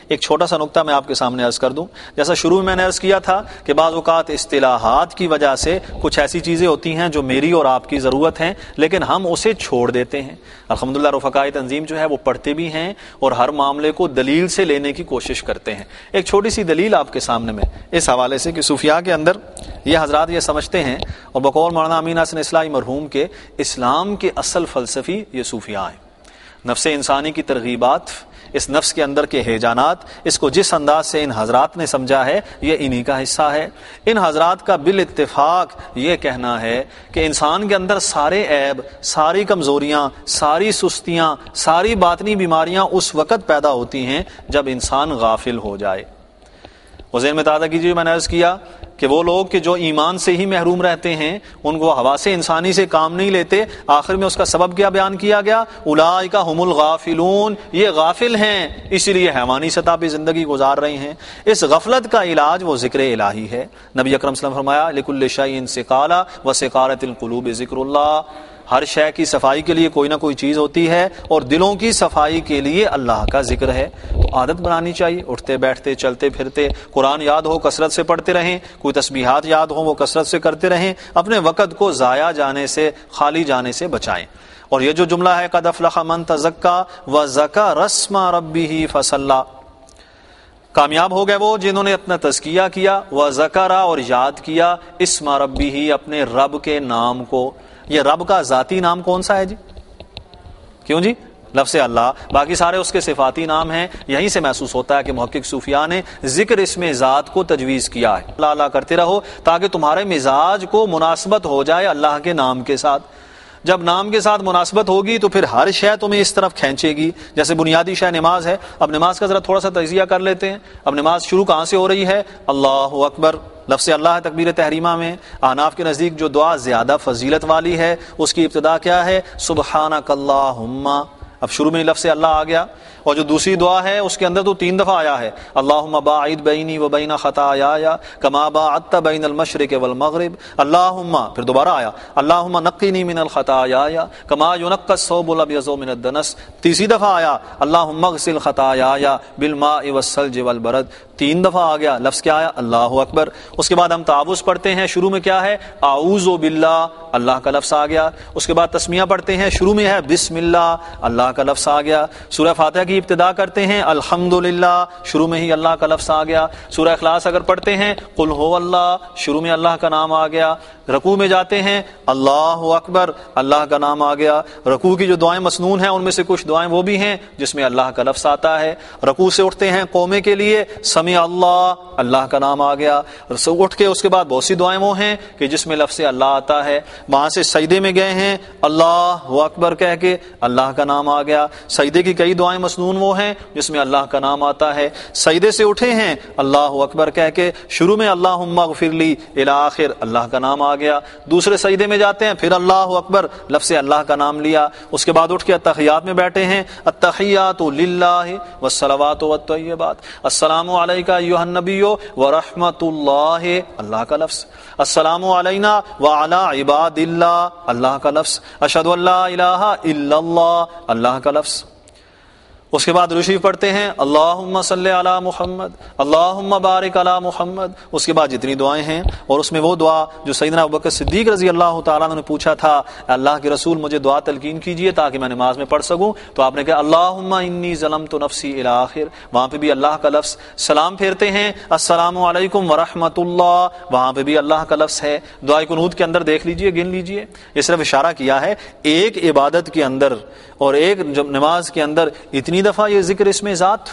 ایک چھوٹا سا نقطہ میں آپ کے سامنے عرض کر دوں. جیسا شروع میں نے عرض کیا تھا کہ بعض اوقات اصطلاحات کی وجہ سے کچھ ایسی چیزیں ہوتی ہیں جو میری اور آپ کی ضرورت ہیں لیکن ہم اسے چھوڑ دیتے ہیں. الحمدللہ رفقائے تنظیم جو ہے وہ پڑھتے بھی ہیں اور ہر معاملے کو دلیل سے لینے کی کوشش کرتے ہیں. ایک چھوٹی سی دلیل آپ کے سامنے میں اس حوالے سے کہ صوفیاء کے اندر یہ حضرات یہ سمجھتے ہیں، اور بقول مولانا امین حسن اصلاحی مرحوم کے اسلام کے اصل فلسفی یہ صوفیاء ہیں. نفس انسانی کی ترغیبات، اس نفس کے اندر کے ہیجانات، اس کو جس انداز سے ان حضرات نے سمجھا ہے یہ انہی کا حصہ ہے. ان حضرات کا بالاتفاق یہ کہنا ہے کہ انسان کے اندر سارے عیب، ساری کمزوریاں، ساری سستیاں، ساری باطنی بیماریاں اس وقت پیدا ہوتی ہیں جب انسان غافل ہو جائے. وہ ذہن میں تازہ کیجیے، میں نے عرض کیا کہ وہ لوگ کہ جو ایمان سے ہی محروم رہتے ہیں، ان کو حواس انسانی سے کام نہیں لیتے. آخر میں اس کا سبب کیا بیان کیا گیا؟ اولئک هم الغافلون، یہ غافل ہیں اسی لیے حیوانی سطح پہ زندگی گزار رہے ہیں. اس غفلت کا علاج وہ ذکر الہی ہے. نبی اکرم صلی اللہ علیہ وسلم فرمایا لکل شیء سقالہ وسقالۃ القلوب ذکر اللہ. ہر شے کی صفائی کے لیے کوئی نہ کوئی چیز ہوتی ہے اور دلوں کی صفائی کے لیے اللہ کا ذکر ہے. تو عادت بنانی چاہیے، اٹھتے بیٹھتے چلتے پھرتے قرآن یاد ہو کثرت سے پڑھتے رہیں، کوئی تسبیحات یاد ہوں وہ کثرت سے کرتے رہیں، اپنے وقت کو ضائع جانے سے، خالی جانے سے بچائیں. اور یہ جو جملہ ہے قد افلح من تزکا وذکر اسم ربہ فصلی، کامیاب ہو گئے وہ جنہوں نے اپنا تزکیہ کیا، وذکر اور یاد کیا، اسم ربہ اپنے رب کے نام کو. یہ رب کا ذاتی نام کون سا ہے جی؟ کیوں جی؟ لفظ اللہ. باقی سارے اس کے صفاتی نام ہیں. یہیں سے محسوس ہوتا ہے کہ محقق صوفیاء نے ذکر اسم ذات کو تجویز کیا ہے. اللہ اللہ کرتے رہو تاکہ تمہارے مزاج کو مناسبت ہو جائے اللہ کے نام کے ساتھ. جب نام کے ساتھ مناسبت ہوگی تو پھر ہر شے تمہیں اس طرف کھینچے گی. جیسے بنیادی شے نماز ہے. اب نماز کا ذرا تھوڑا سا تجزیہ کر لیتے ہیں. اب نماز شروع کہاں سے ہو رہی ہے؟ اللہ اکبر، لفظ اللہ ہے تکبیر تحریمہ میں. احناف کے نزدیک جو دعا زیادہ فضیلت والی ہے اس کی ابتدا کیا ہے؟ سبحانک اللہم. اب شروع میں لفظ اللہ آ گیا. اور جو دوسری دعا ہے اس کے اندر تو 3 دفعہ آیا ہے اللہم باعد بینی و بین خطایای کما باعدت بین المشرق والمغرب. اللہم، پھر دوبارہ آیا اللہم نقنی من الخطایای کما ینقی الثوب الابیض من الدنس. تیسری دفعہ آیا اللہم اغسل خطایای بالماء والثلج والبرد. 3 دفعہ آ گیا لفظ کیا آیا؟ اللہ اکبر. اس کے بعد ہم تعوذ پڑھتے ہیں. شروع میں کیا ہے؟ اعوذ باللہ، اللہ کا لفظ آ گیا. اس کے بعد تسمیہ پڑھتے ہیں. شروع میں ہے بسم اللہ، اللہ کا لفظ آ گیا. سورہ فاتحہ کی ابتدا کرتے ہیں الحمدللہ، شروع میں ہی اللہ کا لفظ آ گیا. سورہ اخلاص اگر پڑھتے ہیں قل هو اللہ، شروع میں اللہ کا نام آ گیا. رکوع میں جاتے ہیں اللہ اکبر، اللہ کا نام آ گیا. رکوع کی جو دعائیں مسنون ہیں ان میں سے کچھ دعائیں وہ بھی ہیں جس میں اللہ کا لفظ آتا ہے. رکوع سے اٹھتے ہیں قومے کے لیے سمیع اللہ، اللہ کا نام آ گیا. اٹھ کے اس کے بعد بہت سی دعائیں وہ ہیں کہ جس میں لفظ اللہ آتا ہے. وہاں سے سجدے میں گئے ہیں اللہ اکبر کہہ کے اللہ کا نام آ گیا. سجدے کی کئی دعائیں مسنون وہ ہیں جس میں اللہ کا نام آتا ہے. سجدے سے اٹھے ہیں اللہ اکبر کہہ کے، شروع میں اللہم اغفر لی الی آخر اللہ کا نام آ گیا. دوسرے سجدے میں جاتے ہیں پھر اللہ اکبر، لفظ اللہ کا نام لیا. اس کے بعد اٹھ کے التحیات میں بیٹھے ہیں التحیات للہ والصلوات والطیبات السلام علیکہ ایھا النبی ورحمۃ اللہ، اللہ کا لفظ. السلام علینا وعلی عباد اللہ، اللہ کا لفظ. اشہد ان لا الہ الا اللہ، اللہ کا لفظ. اس کے بعد رشیف پڑھتے ہیں اللہم صلی علی محمد اللہم بارک علی محمد. اس کے بعد جتنی دعائیں ہیں، اور اس میں وہ دعا جو سیدنا ابوبکر صدیق رضی اللہ تعالیٰ عنہ نے پوچھا تھا اللہ کے رسول مجھے دعا تلقین کیجئے تاکہ میں نماز میں پڑھ سکوں، تو آپ نے کہا اللہم انی ظلمت نفسی الی آخر. وہاں پہ بھی اللہ کا لفظ. سلام پھیرتے ہیں السلام علیکم ورحمۃ اللہ، وہاں پہ بھی اللہ کا لفظ ہے. دعائے قنوت کے اندر دیکھ لیجئے، گن لیجئے. یہ صرف اشارہ کیا ہے ایک عبادت کے اندر اور ایک نماز کے اندر اتنی دفعہ یہ ذکر اس میں ذات